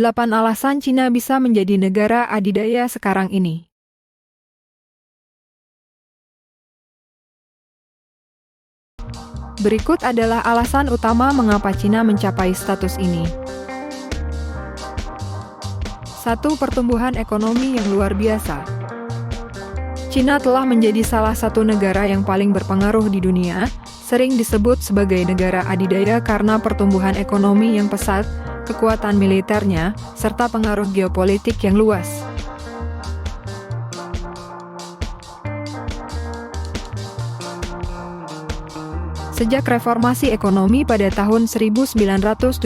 8 alasan Cina bisa menjadi negara adidaya sekarang ini. Berikut adalah alasan utama mengapa Cina mencapai status ini. 1. Pertumbuhan ekonomi yang luar biasa. Cina telah menjadi salah satu negara yang paling berpengaruh di dunia, sering disebut sebagai negara adidaya karena pertumbuhan ekonomi yang pesat, kekuatan militernya, serta pengaruh geopolitik yang luas. Sejak reformasi ekonomi pada tahun 1978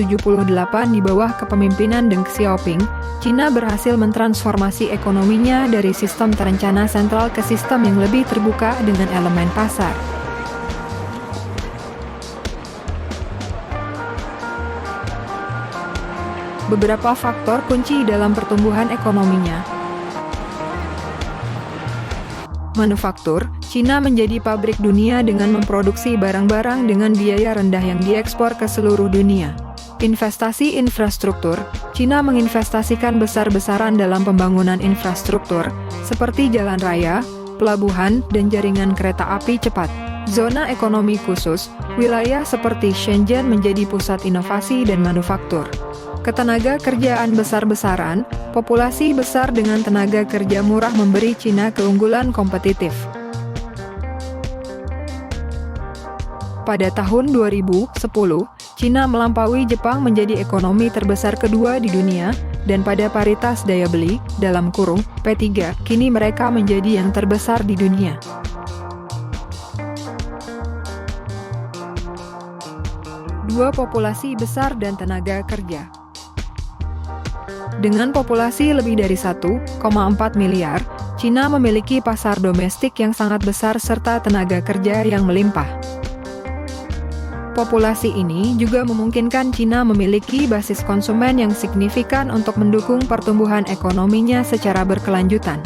di bawah kepemimpinan Deng Xiaoping, Cina berhasil mentransformasi ekonominya dari sistem terencana sentral ke sistem yang lebih terbuka dengan elemen pasar. Beberapa faktor kunci dalam pertumbuhan ekonominya. Manufaktur, Cina menjadi pabrik dunia dengan memproduksi barang-barang dengan biaya rendah yang diekspor ke seluruh dunia. Investasi infrastruktur, Cina menginvestasikan besar-besaran dalam pembangunan infrastruktur, seperti jalan raya, pelabuhan, dan jaringan kereta api cepat. Zona ekonomi khusus, wilayah seperti Shenzhen menjadi pusat inovasi dan manufaktur. Ketenaga kerjaan besar-besaran, populasi besar dengan tenaga kerja murah memberi Cina keunggulan kompetitif. Pada tahun 2010, Cina melampaui Jepang menjadi ekonomi terbesar kedua di dunia, dan pada paritas daya beli, (P3), kini mereka menjadi yang terbesar di dunia. 2. Populasi besar dan tenaga kerja. Dengan populasi lebih dari 1,4 miliar, Cina memiliki pasar domestik yang sangat besar serta tenaga kerja yang melimpah. Populasi ini juga memungkinkan Cina memiliki basis konsumen yang signifikan untuk mendukung pertumbuhan ekonominya secara berkelanjutan.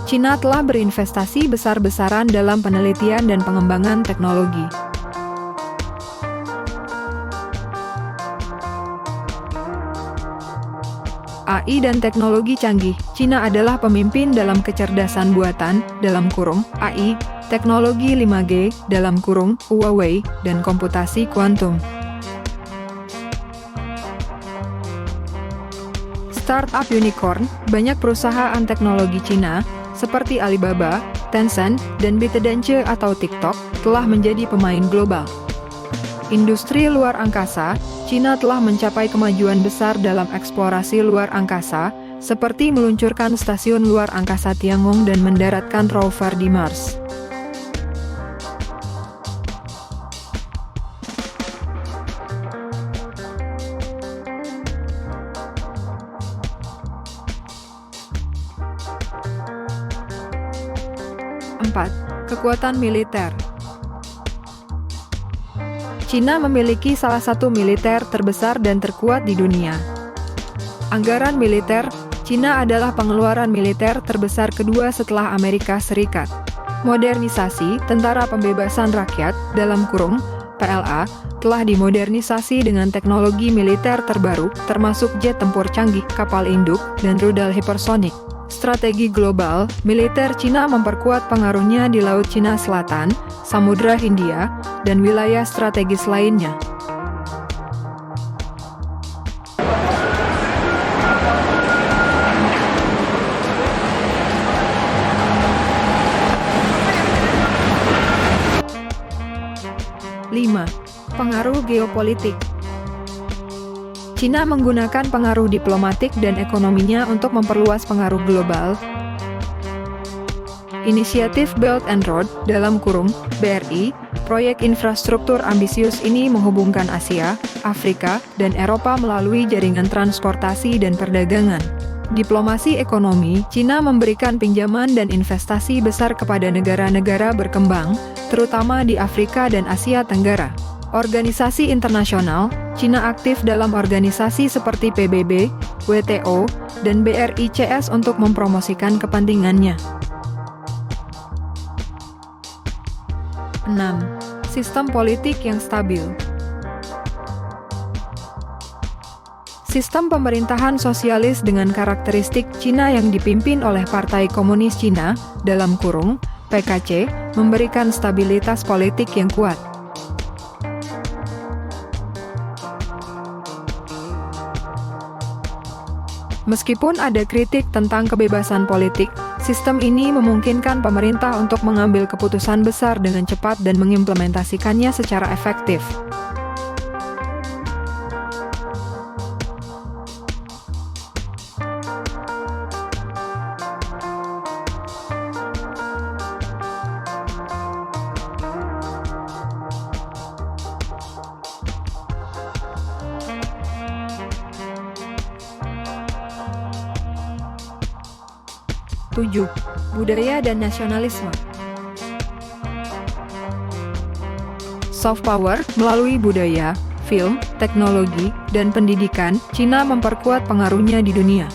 Cina telah berinvestasi besar-besaran dalam penelitian dan pengembangan teknologi. AI dan teknologi canggih, Cina adalah pemimpin dalam kecerdasan buatan, (AI), teknologi 5G, Huawei, dan komputasi kuantum. Startup unicorn, banyak perusahaan teknologi Cina, seperti Alibaba, Tencent, dan ByteDance atau TikTok, telah menjadi pemain global. Industri luar angkasa, Cina telah mencapai kemajuan besar dalam eksplorasi luar angkasa, seperti meluncurkan stasiun luar angkasa Tiangong dan mendaratkan rover di Mars. Kekuatan militer. Cina memiliki salah satu militer terbesar dan terkuat di dunia. Anggaran militer, Cina adalah pengeluaran militer terbesar kedua setelah Amerika Serikat. Modernisasi, Tentara Pembebasan Rakyat, (PLA), telah dimodernisasi dengan teknologi militer terbaru, termasuk jet tempur canggih, kapal induk, dan rudal hipersonik. Strategi global, militer Cina memperkuat pengaruhnya di Laut Cina Selatan, Samudra Hindia, dan wilayah strategis lainnya. Pengaruh geopolitik. Cina menggunakan pengaruh diplomatik dan ekonominya untuk memperluas pengaruh global. Inisiatif Belt and Road, (BRI), proyek infrastruktur ambisius ini menghubungkan Asia, Afrika, dan Eropa melalui jaringan transportasi dan perdagangan. Diplomasi ekonomi, Cina memberikan pinjaman dan investasi besar kepada negara-negara berkembang, terutama di Afrika dan Asia Tenggara. Organisasi internasional, Cina aktif dalam organisasi seperti PBB, WTO, dan BRICS untuk mempromosikan kepentingannya. 6. Sistem politik yang stabil. Sistem pemerintahan sosialis dengan karakteristik Cina yang dipimpin oleh Partai Komunis Cina, (PKC), memberikan stabilitas politik yang kuat. Meskipun ada kritik tentang kebebasan politik, sistem ini memungkinkan pemerintah untuk mengambil keputusan besar dengan cepat dan mengimplementasikannya secara efektif. Tujuh, budaya dan nasionalisme. Soft power melalui budaya, film, teknologi, dan pendidikan, Cina memperkuat pengaruhnya di dunia.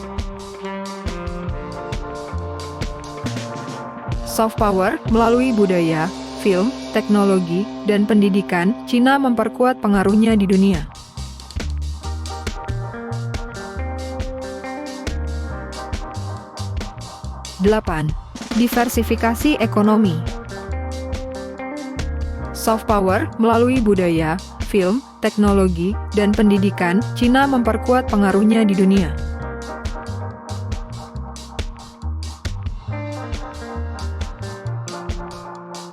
Soft power melalui budaya, film, teknologi, dan pendidikan, Cina memperkuat pengaruhnya di dunia. Delapan, diversifikasi ekonomi. Soft power melalui budaya, film, teknologi, dan pendidikan, Cina memperkuat pengaruhnya di dunia.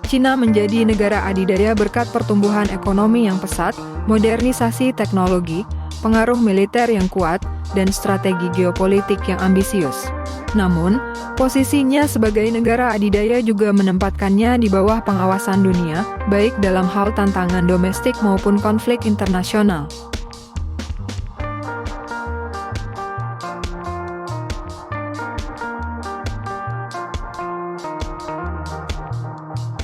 Cina menjadi negara adidaya berkat pertumbuhan ekonomi yang pesat, modernisasi teknologi, pengaruh militer yang kuat, dan strategi geopolitik yang ambisius. Namun, posisinya sebagai negara adidaya juga menempatkannya di bawah pengawasan dunia, baik dalam hal tantangan domestik maupun konflik internasional.